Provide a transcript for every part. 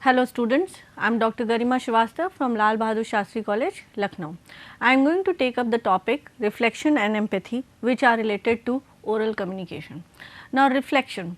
Hello students, I am Dr. Garima Srivastava from Lal Bahadur Shastri College, Lucknow. I am going to take up the topic reflection and empathy which are related to oral communication. Now reflection.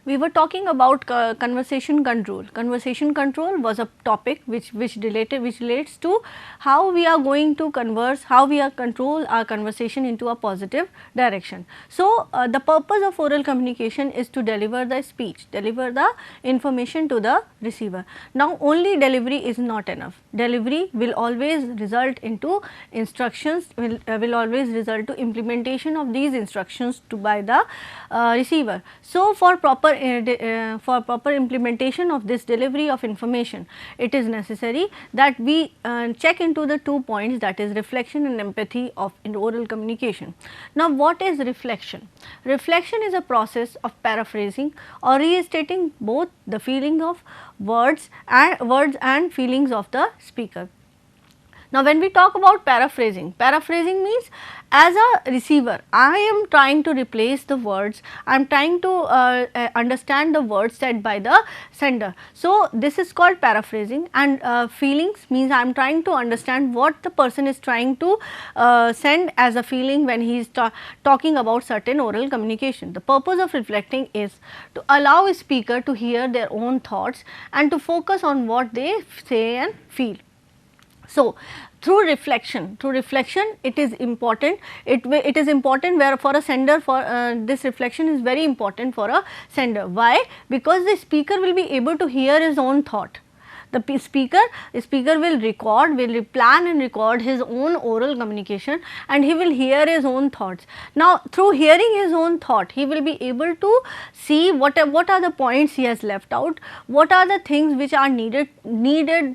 We were talking about conversation control. Conversation control was a topic which relates to how we are going to converse, how we are control our conversation into a positive direction. So, the purpose of oral communication is to deliver the speech, deliver the information to the receiver. Now, only delivery is not enough. Delivery will always result into instructions, will always result to implementation of these instructions by the receiver. So, for proper implementation of this delivery of information, it is necessary that we check into the 2 points, that is reflection and empathy of in oral communication. Now, what is reflection? Reflection is a process of paraphrasing or restating both the feeling of words and feelings of the speaker. Now, when we talk about paraphrasing, paraphrasing means as a receiver, I am trying to replace the words, I am trying to understand the words said by the sender. So, this is called paraphrasing, and feelings means I am trying to understand what the person is trying to send as a feeling when he is talking about certain oral communication. The purpose of reflecting is to allow a speaker to hear their own thoughts and to focus on what they say and feel. So, through reflection it is important, it is important where for a sender, for this reflection is very important for a sender. Why? Because the speaker will be able to hear his own thought. The speaker will plan and record his own oral communication, and he will hear his own thoughts. Now, through hearing his own thought, he will be able to see what are the points he has left out, what are the things which are needed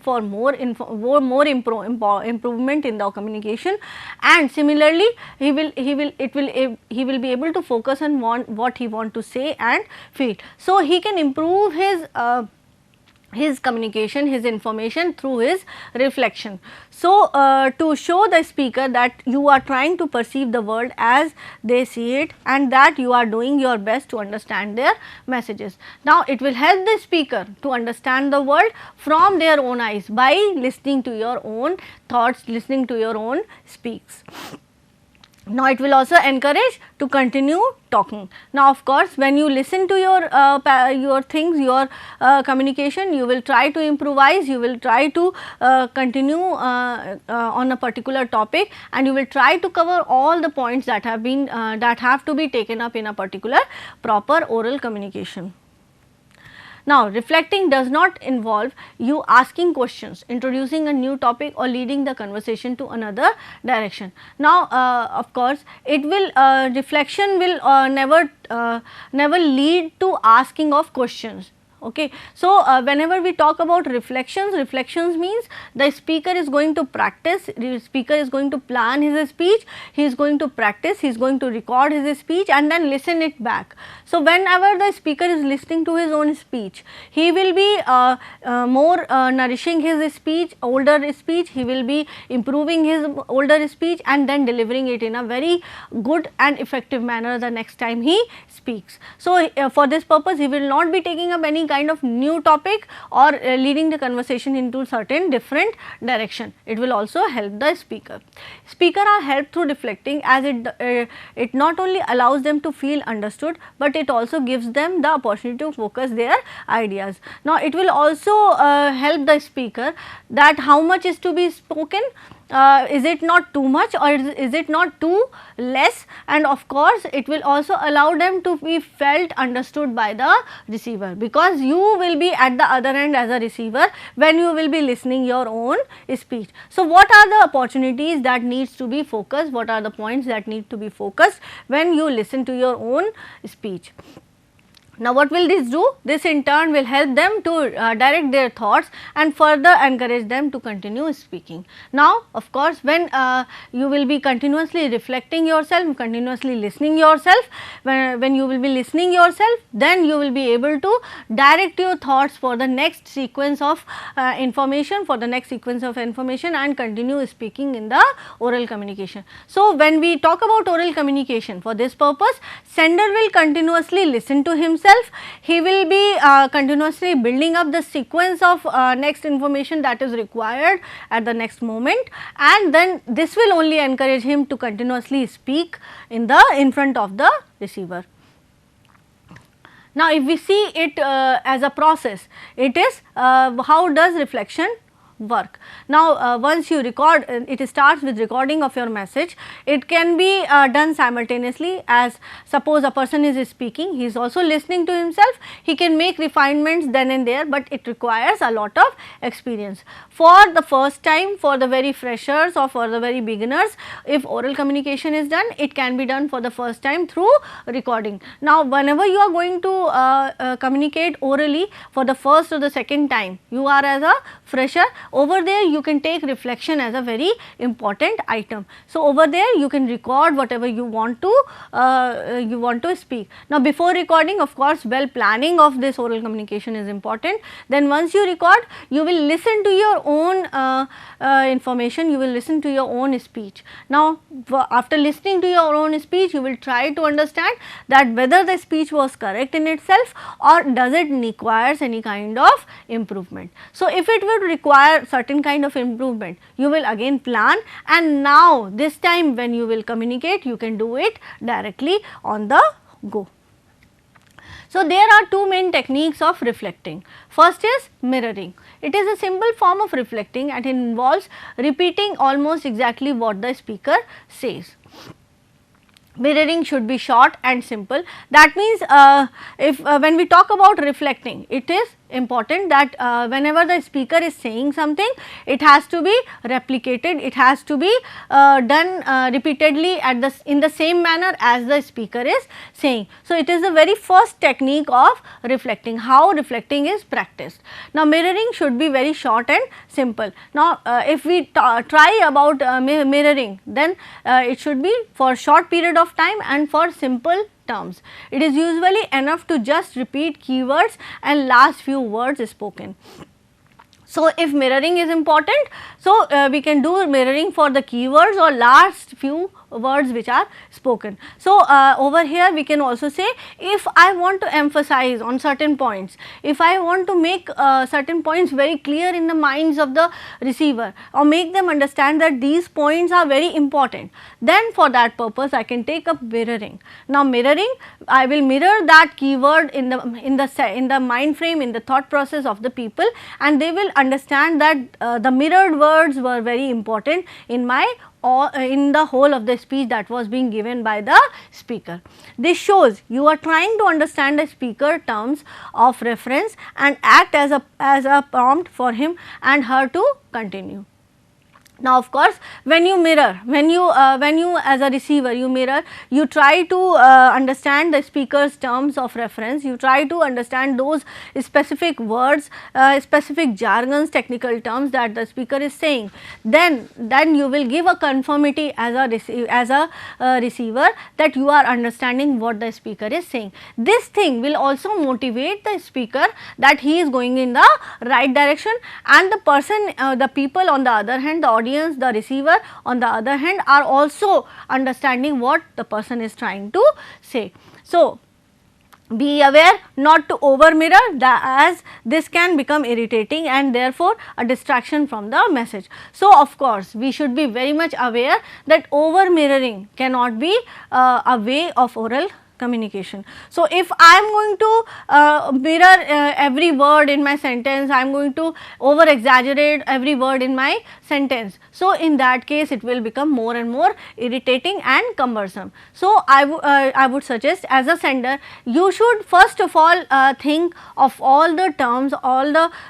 for more improvement in the communication, and similarly he will be able to focus on what he want to say and feel. So, he can improve his communication, his information through his reflection. So, to show the speaker that you are trying to perceive the world as they see it and that you are doing your best to understand their messages. Now, it will help the speaker to understand the world from their own eyes by listening to your own thoughts, listening to your own speaks. Now, it will also encourage to continue talking. Now, of course, when you listen to your things, your communication, you will try to improvise, you will try to continue on a particular topic, and you will try to cover all the points that have been that have to be taken up in a particular proper oral communication. Now, reflecting does not involve you asking questions, introducing a new topic or leading the conversation to another direction. Now, of course, it will reflection will never lead to asking of questions. Okay. So, whenever we talk about reflections means the speaker is going to practice, the speaker is going to plan his speech, he is going to practice, he is going to record his speech and then listen it back. So, whenever the speaker is listening to his own speech, he will be more nourishing his speech, older speech, he will be improving his older speech and then delivering it in a very good and effective manner the next time he speaks. So, for this purpose he will not be taking up any kind of new topic or leading the conversation into certain different direction. It will also help the speaker. Speaker are helped through reflecting as it not only allows them to feel understood, but it also gives them the opportunity to focus their ideas. Now, it will also help the speaker that how much is to be spoken, is it not too much or is it not too less, and of course, it will also allow them to be felt understood by the receiver, because you will be at the other end as a receiver when you will be listening your own speech. So, what are the opportunities that needs to be focused, what are the points that need to be focused when you listen to your own speech. Now, what will this do? This in turn will help them to direct their thoughts and further encourage them to continue speaking. Now, of course, when you will be continuously reflecting yourself, continuously listening yourself, when you will be listening yourself, then you will be able to direct your thoughts for the next sequence of information, and continue speaking in the oral communication. So, when we talk about oral communication, for this purpose, sender will continuously listen to himself himself, he will be continuously building up the sequence of next information that is required at the next moment, and then this will only encourage him to continuously speak in front of the receiver. Now, if we see it as a process, it is how does reflection work. Now, once you record, it starts with recording of your message. It can be done simultaneously, as suppose a person is speaking, he is also listening to himself, he can make refinements then and there, but it requires a lot of experience. For the first time, for the very freshers or for the very beginners, if oral communication is done, it can be done for the first time through recording. Now, whenever you are going to communicate orally for the first or the second time, you are as a fresher, over there you can take reflection as a very important item. So, over there you can record whatever you want to speak. Now, before recording, of course, well planning of this oral communication is important. Then once you record, you will listen to your own information, you will listen to your own speech. Now, after listening to your own speech, you will try to understand that whether the speech was correct in itself or does it requires any kind of improvement. So, if it would require certain kind of improvement, you will again plan, and now this time when you will communicate, you can do it directly on the go. So, there are two main techniques of reflecting. First is mirroring. It is a simple form of reflecting and it involves repeating almost exactly what the speaker says. Mirroring should be short and simple. That means, when we talk about reflecting, it is important that whenever the speaker is saying something, it has to be replicated, it has to be done repeatedly in the same manner as the speaker is saying. So, it is the very first technique of reflecting, how reflecting is practiced. Now, mirroring should be very short and simple. Now, if we try about mirroring, then it should be for short period of time and for simple terms. It is usually enough to just repeat keywords and last few words spoken. So, if mirroring is important, so we can do mirroring for the keywords or last few words which are spoken. So, over here we can also say, if I want to emphasize on certain points, if I want to make certain points very clear in the minds of the receiver or make them understand that these points are very important, then for that purpose I can take up mirroring. Now, mirroring, I will mirror that keyword in the mind frame, in the thought process of the people, and they will understand that the mirrored words were very important in the whole of the speech that was being given by the speaker. This shows you are trying to understand the speaker terms of reference and act as a prompt for him and her to continue. Now, of course, when you mirror, when you as a receiver you mirror, you try to understand the speaker's terms of reference, you try to understand those specific words, specific jargons, technical terms that the speaker is saying. Then you will give a conformity as a receiver that you are understanding what the speaker is saying. This thing will also motivate the speaker that he is going in the right direction, and the person, the people on the other hand, the audience, the receiver on the other hand, are also understanding what the person is trying to say. So, be aware not to over mirror, as this can become irritating and therefore a distraction from the message. So, of course, we should be very much aware that over mirroring cannot be a way of oral communication. So, if I am going to mirror every word in my sentence, I am going to over exaggerate every word in my sentence. So, in that case it will become more and more irritating and cumbersome. So, I would suggest as a sender, you should first of all think of all the terms,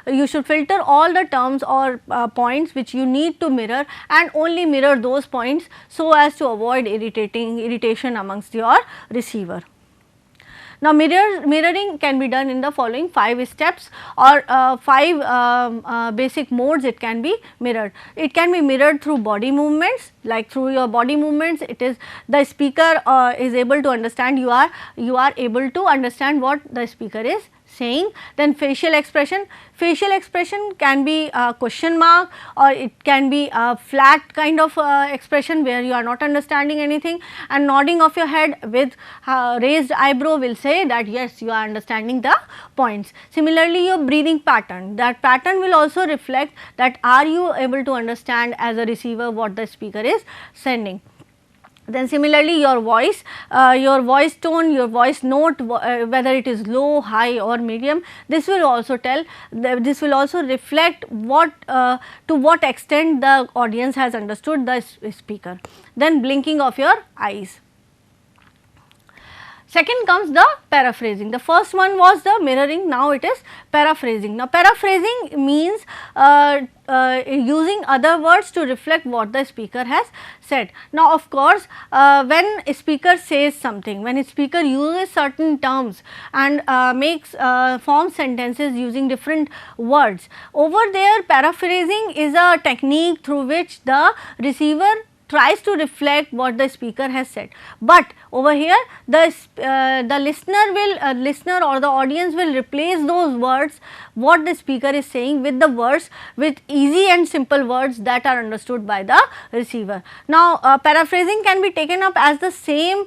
you should filter all the terms or points which you need to mirror, and only mirror those points so as to avoid irritation amongst your receiver. Now, mirroring can be done in the following 5 steps or 5 basic modes it can be mirrored. It can be mirrored through body movements, like through your body movements, it is the speaker is able to understand, you are able to understand what the speaker is saying. Then facial expression can be a question mark, or it can be a flat kind of expression where you are not understanding anything, and nodding of your head with raised eyebrow will say that yes, you are understanding the points. Similarly, your breathing pattern, that pattern will also reflect that are you able to understand as a receiver what the speaker is sending. Then similarly, your voice tone, your voice note, whether it is low, high or medium, this will also tell, this will also reflect what to what extent the audience has understood the speaker. Then blinking of your eyes. Second comes the paraphrasing. The first one was the mirroring, now it is paraphrasing. Now paraphrasing means using other words to reflect what the speaker has said. Now of course, when a speaker says something, when a speaker uses certain terms and forms sentences using different words, over there paraphrasing is a technique through which the receiver tries to reflect what the speaker has said. But over here the listener or the audience will replace those words what the speaker is saying with the words, with easy and simple words that are understood by the receiver. Now paraphrasing can be taken up as the same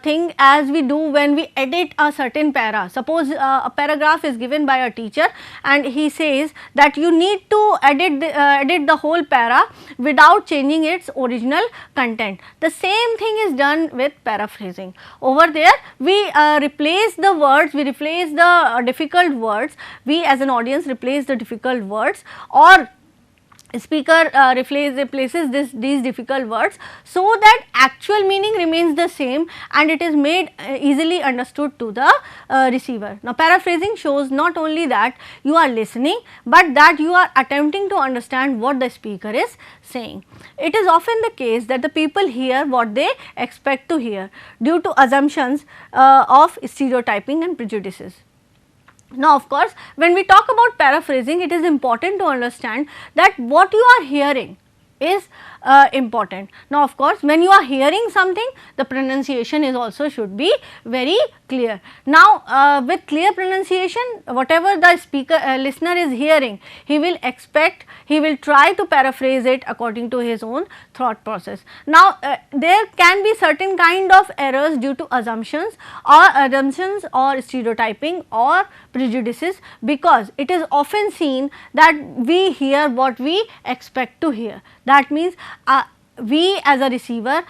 thing as we do when we edit a certain para. Suppose a paragraph is given by a teacher and he says that you need to edit the whole para without changing its original content. The same thing is done with paraphrasing. Over there we replace the words, we replace the difficult words, we as an audience replace the difficult words, or speaker replaces these difficult words, so that actual meaning remains the same and it is made easily understood to the receiver. Now paraphrasing shows not only that you are listening, but that you are attempting to understand what the speaker is saying. It is often the case that the people hear what they expect to hear due to assumptions of stereotyping and prejudices. Now of course, when we talk about paraphrasing, it is important to understand that what you are hearing is important. Now of course, when you are hearing something, the pronunciation is also should be very clear. Now with clear pronunciation, whatever the speaker listener is hearing, he will try to paraphrase it according to his own thought process. Now there can be certain kind of errors due to assumptions or stereotyping or prejudices, because it is often seen that we hear what we expect to hear. That means we as a receiver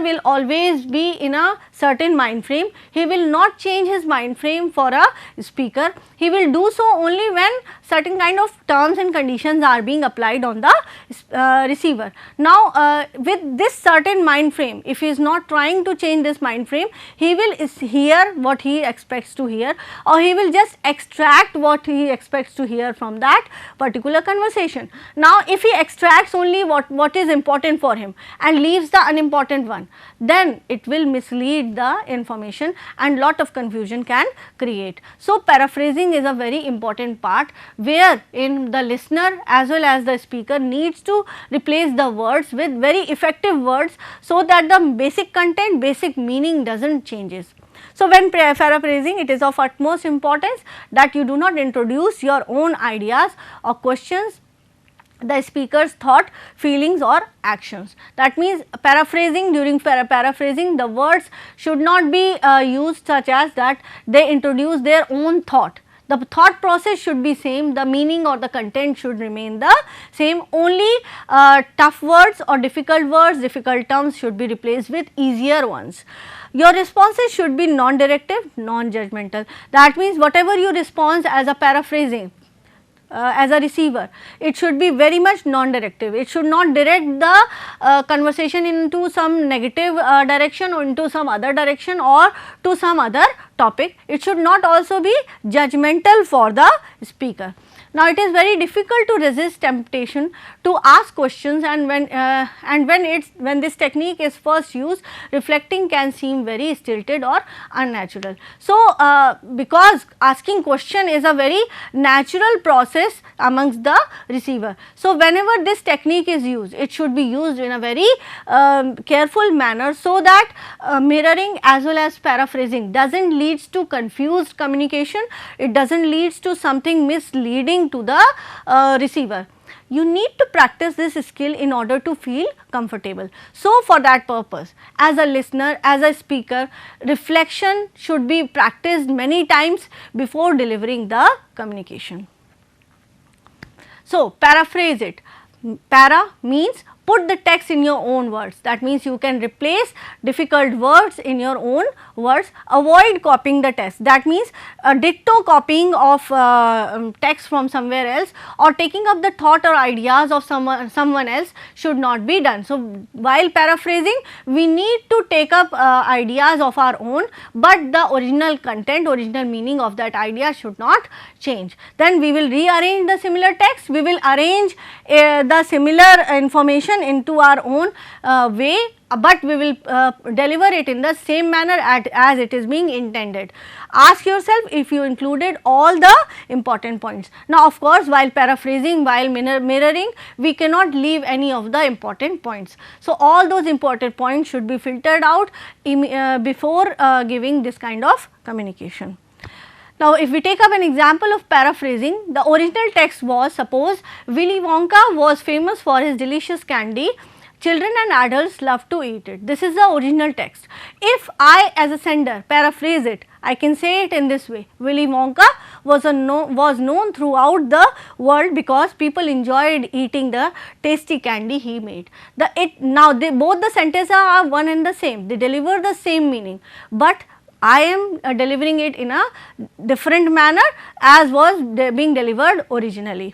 will always be in a certain mind frame. He will not change his mind frame for a speaker. He will do so only when certain kind of terms and conditions are being applied on the receiver. Now with this certain mind frame, if he is not trying to change this mind frame, he will hear what he expects to hear, or he will just extract what he expects to hear from that particular conversation. Now if he extracts only what is important for him and leaves the unimportant one, then it will mislead the information and lot of confusion can create. So paraphrasing is a very important part, where in the listener as well as the speaker needs to replace the words with very effective words, so that the basic content, basic meaning doesn't changes. So when paraphrasing, it is of utmost importance that you do not introduce your own ideas or questions the speaker's thought, feelings or actions. That means paraphrasing, during paraphrasing, the words should not be used such as that they introduce their own thought. The thought process should be same, the meaning or the content should remain the same. Only tough words or difficult terms should be replaced with easier ones. Your responses should be non-directive, non-judgmental. That means whatever you respond as a paraphrasing, as a receiver, it should be very much non-directive. It should not direct the conversation into some negative direction or into some other direction or to some other topic. It should not also be judgmental for the speaker. Now, it is very difficult to resist temptation to ask questions, and when this technique is first used, reflecting can seem very stilted or unnatural. So, because asking question is a very natural process amongst the receiver. So, whenever this technique is used, it should be used in a very careful manner, so that mirroring as well as paraphrasing does not leads to confused communication, it does not leads to something misleading to the receiver. You need to practice this skill in order to feel comfortable. So, for that purpose, as a listener, as a speaker, reflection should be practiced many times before delivering the communication. So, paraphrase it. Para means put the text in your own words, that means you can replace difficult words in your own words. Avoid copying the text, that means ditto copying of text from somewhere else, or taking up the thought or ideas of someone else should not be done. So, while paraphrasing, we need to take up ideas of our own, but the original content, original meaning of that idea should not change. Then we will rearrange the similar text, we will arrange the similar information into our own way, but we will deliver it in the same manner as it is being intended. Ask yourself if you included all the important points. Now, of course, while paraphrasing, while mirroring, we cannot leave any of the important points. So, all those important points should be filtered out before giving this kind of communication. Now, if we take up an example of paraphrasing, the original text was, suppose Willy Wonka was famous for his delicious candy, children and adults love to eat it. This is the original text. If I as a sender paraphrase it, I can say it in this way: Willy Wonka was known throughout the world because people enjoyed eating the tasty candy he made. Both the sentences are one and the same, they deliver the same meaning, but I am delivering it in a different manner as was being delivered originally.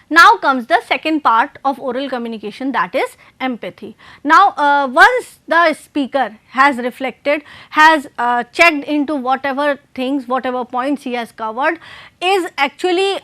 Now comes the second part of oral communication, that is empathy. Now, once the speaker has reflected, has checked into whatever things, whatever points he has covered is actually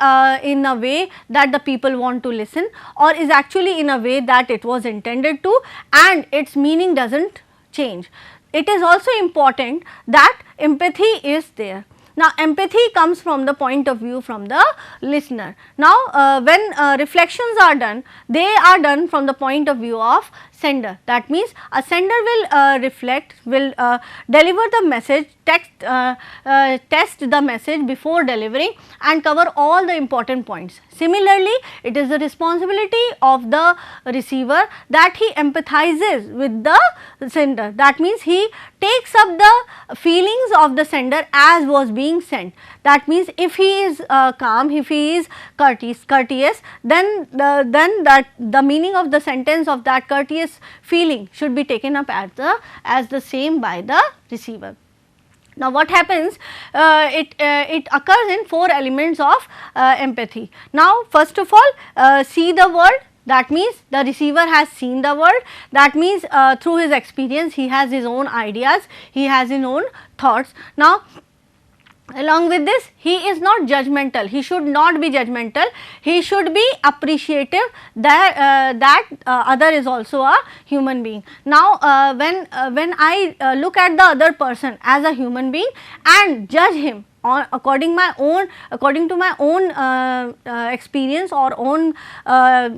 in a way that the people want to listen, or is actually in a way that it was intended to, and its meaning does not change. It is also important that empathy is there. Now, empathy comes from the point of view from the listener. Now, when reflections are done, they are done from the point of view of sender. That means, a sender will reflect, will deliver the message, test the message before delivering and cover all the important points. Similarly, it is the responsibility of the receiver that he empathizes with the sender. That means, he takes up the feelings of the sender as was being sent. That means, if he is calm, if he is courteous, then the meaning of the sentence of that courteous feeling should be taken up as the same by the receiver. Now, what happens? It occurs in 4 elements of empathy. Now, first of all, see the world. That means, the receiver has seen the world. That means, through his experience, he has his own ideas, he has his own thoughts. Now, along with this, he is not judgmental, he should not be judgmental, he should be appreciative that other is also a human being. Now, when I look at the other person as a human being and judge him according to my own experience or own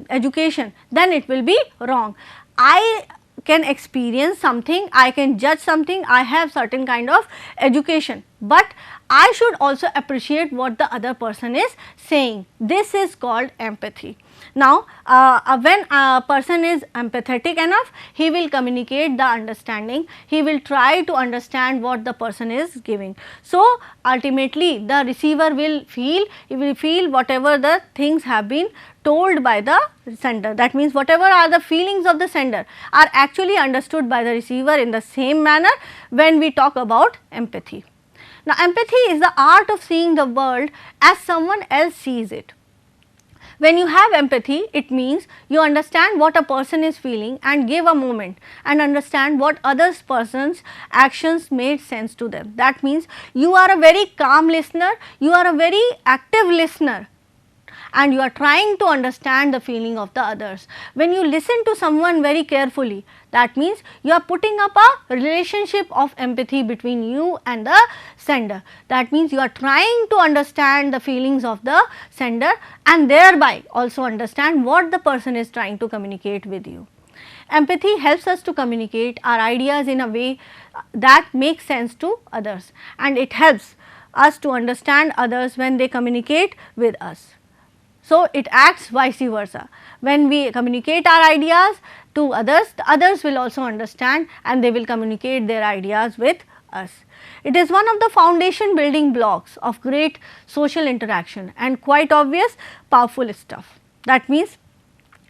education, then it will be wrong. I can experience something, I can judge something, I have certain kind of education, but I should also appreciate what the other person is saying. This is called empathy. Now, when a person is empathetic enough, he will communicate the understanding, he will try to understand what the person is giving. So, ultimately the receiver will feel, he will feel whatever the things have been told by the sender. That means, whatever are the feelings of the sender are actually understood by the receiver in the same manner when we talk about empathy. Now, empathy is the art of seeing the world as someone else sees it. When you have empathy, it means you understand what a person is feeling and give a moment and understand what other person's actions made sense to them. That means you are a very calm listener, you are a very active listener, and you are trying to understand the feeling of the others. When you listen to someone very carefully, that means you are putting up a relationship of empathy between you and the sender. That means you are trying to understand the feelings of the sender and thereby also understand what the person is trying to communicate with you. Empathy helps us to communicate our ideas in a way that makes sense to others, and it helps us to understand others when they communicate with us. So, it acts vice versa. When we communicate our ideas to others, the others will also understand and they will communicate their ideas with us. It is one of the foundation building blocks of great social interaction and quite obvious powerful stuff. That means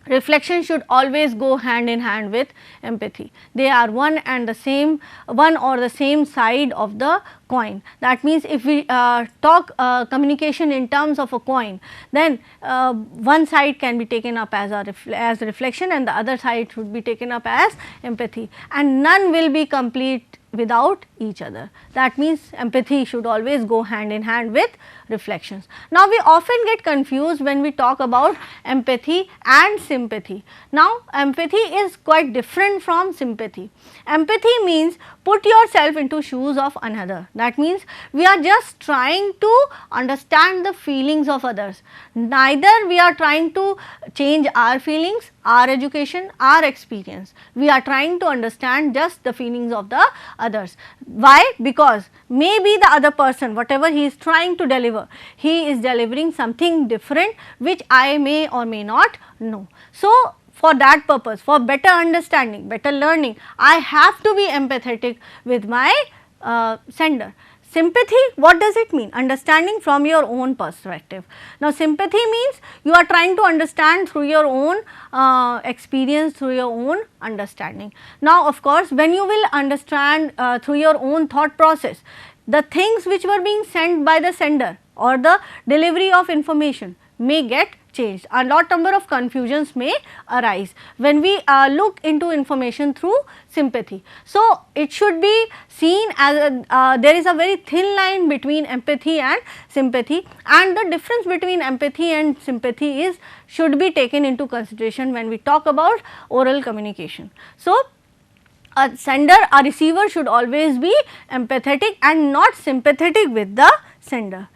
reflection should always go hand in hand with empathy. They are one or the same side of the coin. That means if we talk communication in terms of a coin, then one side can be taken up as reflection and the other side should be taken up as empathy, and none will be complete without each other. That means empathy should always go hand in hand with reflections. Now, we often get confused when we talk about empathy and sympathy. Now, empathy is quite different from sympathy. Empathy means put yourself into shoes of another. That means we are just trying to understand the feelings of others. Neither we are trying to change our feelings, our education, our experience. We are trying to understand just the feelings of the others. Why? Because maybe the other person, whatever he is trying to deliver, he is delivering something different which I may or may not know. So, for that purpose, for better understanding, better learning, I have to be empathetic with my sender. Sympathy, what does it mean? Understanding from your own perspective. Now, sympathy means you are trying to understand through your own experience, through your own understanding. Now, of course, when you will understand through your own thought process, the things which were being sent by the sender or the delivery of information may get changed. A lot number of confusions may arise when we look into information through sympathy. So, it should be seen as there is a very thin line between empathy and sympathy, and the difference between empathy and sympathy is should be taken into consideration when we talk about oral communication. So, a sender, a receiver should always be empathetic and not sympathetic with the sender.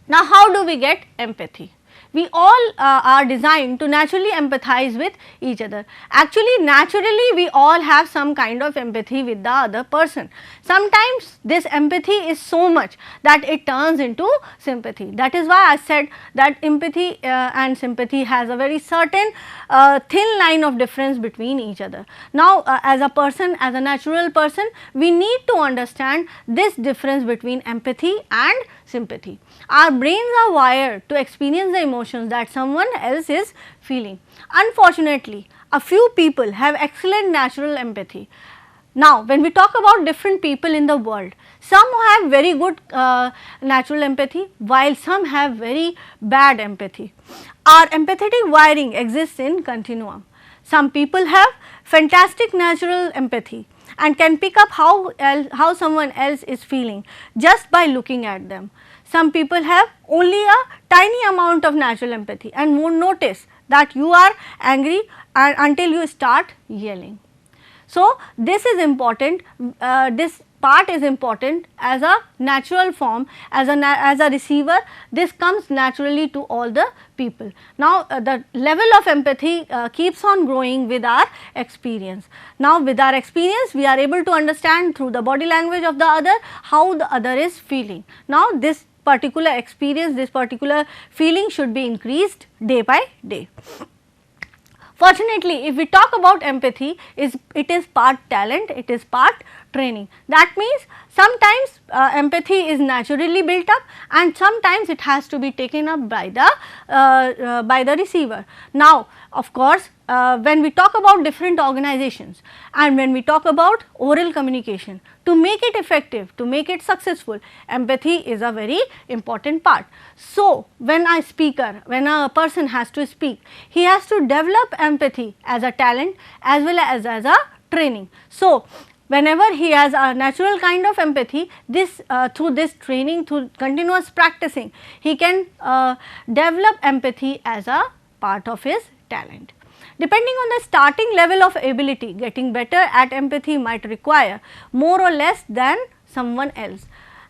Now, how do we get empathy? We all are designed to naturally empathize with each other. Actually, naturally we all have some kind of empathy with the other person. Sometimes this empathy is so much that it turns into sympathy. That is why I said that empathy and sympathy has a very certain thin line of difference between each other. Now, as a person, as a natural person, we need to understand this difference between empathy and sympathy. Our brains are wired to experience the emotions that someone else is feeling. Unfortunately, a few people have excellent natural empathy. Now, when we talk about different people in the world, some have very good natural empathy, while some have very bad empathy. Our empathetic wiring exists in continuum. Some people have fantastic natural empathy and can pick up how someone else is feeling just by looking at them. Some people have only a tiny amount of natural empathy and won't notice that you are angry until you start yelling. So, this is important, this part is important as a natural form, as a receiver, this comes naturally to all the people. Now, the level of empathy keeps on growing with our experience. Now, with our experience we are able to understand through the body language of the other how the other is feeling. Now, this particular experience, this particular feeling should be increased day by day. Fortunately, if we talk about empathy, it is part talent, it is part training. That means sometimes empathy is naturally built up and sometimes it has to be taken up by the receiver. Now, of course, when we talk about different organizations and when we talk about oral communication, to make it effective, to make it successful, empathy is a very important part. So, when a person has to speak, he has to develop empathy as a talent as well as a training. So, whenever he has a natural kind of empathy, this through this training, through continuous practicing, he can develop empathy as a part of his talent. Depending on the starting level of ability, getting better at empathy might require more or less than someone else.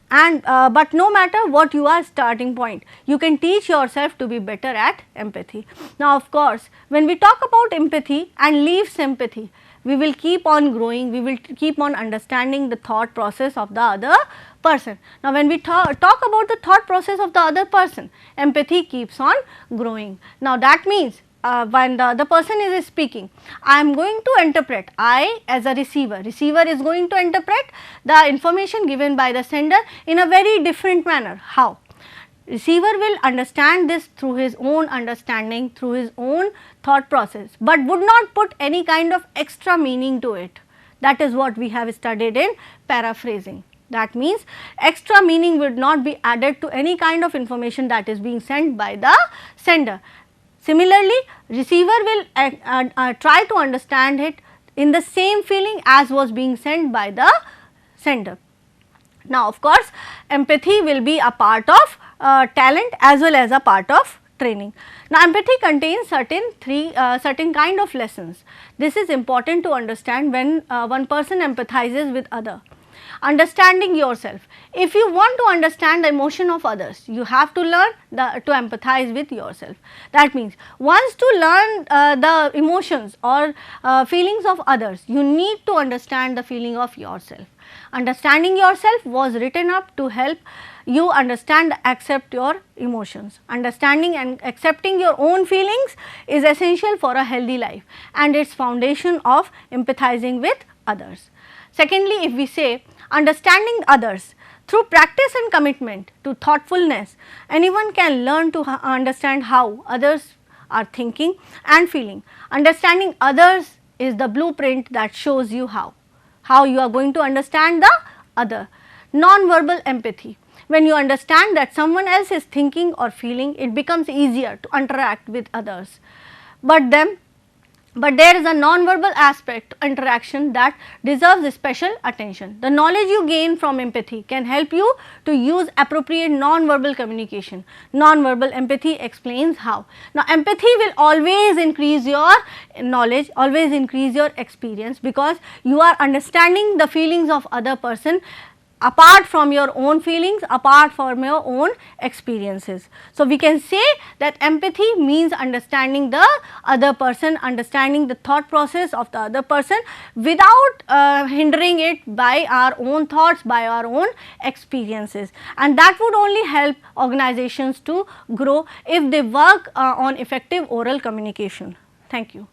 And but no matter what your starting point, you can teach yourself to be better at empathy. Now, of course, when we talk about empathy and leave sympathy, we will keep on growing, we will keep on understanding the thought process of the other person. Now, when we talk about the thought process of the other person, empathy keeps on growing. Now, that means when the other person is speaking, I am going to interpret, I as a receiver is going to interpret the information given by the sender in a very different manner. How? Receiver will understand this through his own understanding, through his own thought process, but would not put any kind of extra meaning to it. That is what we have studied in paraphrasing. That means extra meaning would not be added to any kind of information that is being sent by the sender. Similarly, receiver will try to understand it in the same feeling as was being sent by the sender. Now, of course, empathy will be a part of talent as well as a part of training. Now, empathy contains certain kind of lessons. This is important to understand when one person empathizes with other. Understanding yourself. If you want to understand the emotion of others, you have to learn to empathize with yourself. That means, once to learn the emotions or feelings of others, you need to understand the feeling of yourself. Understanding yourself was written up to help you understand, accept your emotions. Understanding and accepting your own feelings is essential for a healthy life and its foundation of empathizing with others. Secondly, if we say understanding others, through practice and commitment to thoughtfulness, anyone can learn to understand how others are thinking and feeling. Understanding others is the blueprint that shows you how you are going to understand the other. Non-verbal empathy. When you understand that someone else is thinking or feeling, it becomes easier to interact with others. But there is a non-verbal aspect to interaction that deserves special attention. The knowledge you gain from empathy can help you to use appropriate non-verbal communication. Non-verbal empathy explains how. Now, empathy will always increase your knowledge, always increase your experience, because you are understanding the feelings of other person apart from your own feelings, apart from your own experiences. So, we can say that empathy means understanding the other person, understanding the thought process of the other person without hindering it by our own thoughts, by our own experiences, and that would only help organizations to grow if they work on effective oral communication. Thank you.